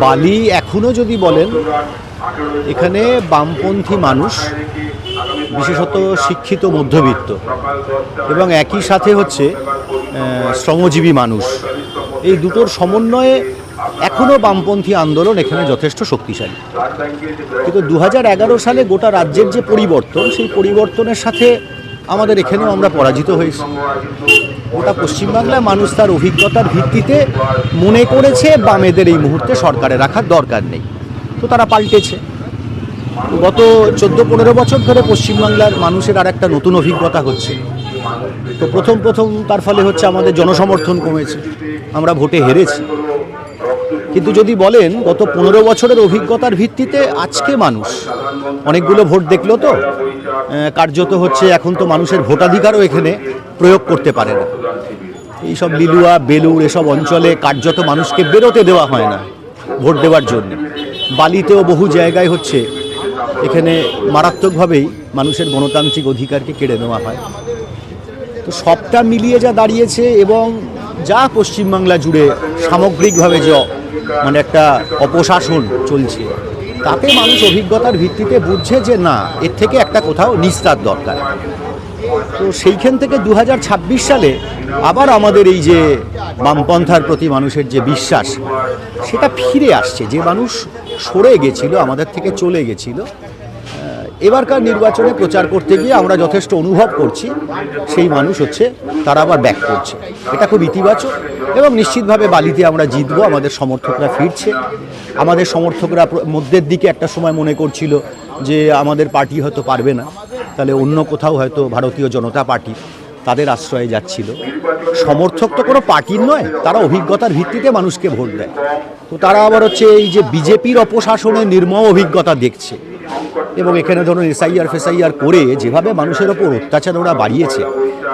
বালি এখনও যদি বলেন এখানে বামপন্থী মানুষ, বিশেষত শিক্ষিত মধ্যবিত্ত এবং একই সাথে হচ্ছে শ্রমজীবী মানুষ, এই দুটোর সমন্বয়ে এখনও বামপন্থী আন্দোলন এখানে যথেষ্ট শক্তিশালী। কিন্তু 2011 সালে গোটা রাজ্যের যে পরিবর্তন, সেই পরিবর্তনের সাথে আমাদের এখানেও আমরা পরাজিত হয়েছি। গোটা পশ্চিমবাংলায় মানুষ তার অভিজ্ঞতার ভিত্তিতে মনে করেছে বামেদের এই মুহূর্তে সরকারে রাখার দরকার নেই, তো তারা পাল্টেছে। গত 14-15 বছর ধরে পশ্চিমবাংলার মানুষের আর একটা নতুন অভিজ্ঞতা হচ্ছে। তো প্রথম তার ফলে হচ্ছে আমাদের জনসমর্থন কমেছে, আমরা ভোটে হেরেছি। কিন্তু যদি বলেন গত 15 বছরের অভিজ্ঞতার ভিত্তিতে আজকে মানুষ অনেকগুলো ভোট দেখলো, তো কার্যত হচ্ছে এখন তো মানুষের ভোটাধিকারও এখানে প্রয়োগ করতে পারে না। এইসব লিলুয়া বেলুড় এসব অঞ্চলে কার্যত মানুষকে বেরোতে দেওয়া হয় না ভোট দেওয়ার জন্য। বালিতেও বহু জায়গায় হচ্ছে এখানে মারাত্মকভাবেই মানুষের গণতান্ত্রিক অধিকারকে কেড়ে নেওয়া হয়। তো সবটা মিলিয়ে যা দাঁড়িয়েছে এবং যা পশ্চিমবাংলা জুড়ে সামগ্রিকভাবে যে মানে একটা অপশাসন চলছে, তাতে মানুষ অভিজ্ঞতার ভিত্তিতে বুঝছে যে না, এর থেকে একটা কোথাও নিস্তার দরকার। তো সেইখান থেকে 2026 সালে আবার আমাদের এই যে বামপন্থার প্রতি মানুষের যে বিশ্বাস, সেটা ফিরে আসছে। যে মানুষ সরে গেছিল, আমাদের থেকে চলে গেছিল, এবারকার নির্বাচনে প্রচার করতে গিয়ে আমরা যথেষ্ট অনুভব করছি সেই মানুষ হচ্ছে তারা আবার ব্যাক করছে। এটা খুব ইতিবাচক এবং নিশ্চিতভাবে বালিতে আমরা জিতবো। আমাদের সমর্থকরা ফিরছে। আমাদের সমর্থকরা মধ্যের দিকে একটা সময় মনে করছিল যে আমাদের পার্টি হয়তো পারবে না, তাহলে অন্য কোথাও হয়তো ভারতীয় জনতা পার্টি তাদের আশ্রয়ে যাচ্ছিল। সমর্থক তো কোনো পার্টির নয়, তারা অভিজ্ঞতার ভিত্তিতে মানুষকে ভোট দেয়। তো তারা আবার হচ্ছে এই যে বিজেপির অপশাসনের নির্মম অভিজ্ঞতা দেখছে এবং এখানে ধরুন এসআইআর করে যেভাবে মানুষের ওপর অত্যাচার ওরা বাড়িয়েছে,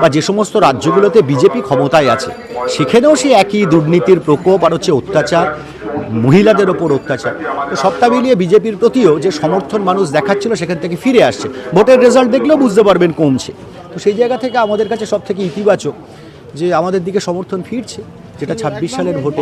বা যে সমস্ত রাজ্যগুলোতে বিজেপি ক্ষমতায় আছে সেখানেও সে একই দুর্নীতির প্রকোপ আর হচ্ছে অত্যাচার, মহিলাদের ওপর অত্যাচার। তো সবটা মিলিয়ে বিজেপির প্রতিও যে সমর্থন মানুষ দেখাচ্ছিল সেখান থেকে ফিরে আসছে। ভোটের রেজাল্ট দেখলেও বুঝতে পারবেন কমছে। তো সেই জায়গা থেকে আমাদের কাছে সব থেকে ইতিবাচক যে আমাদের দিকে সমর্থন ফিরছে, যেটা 26 সালের ভোটে।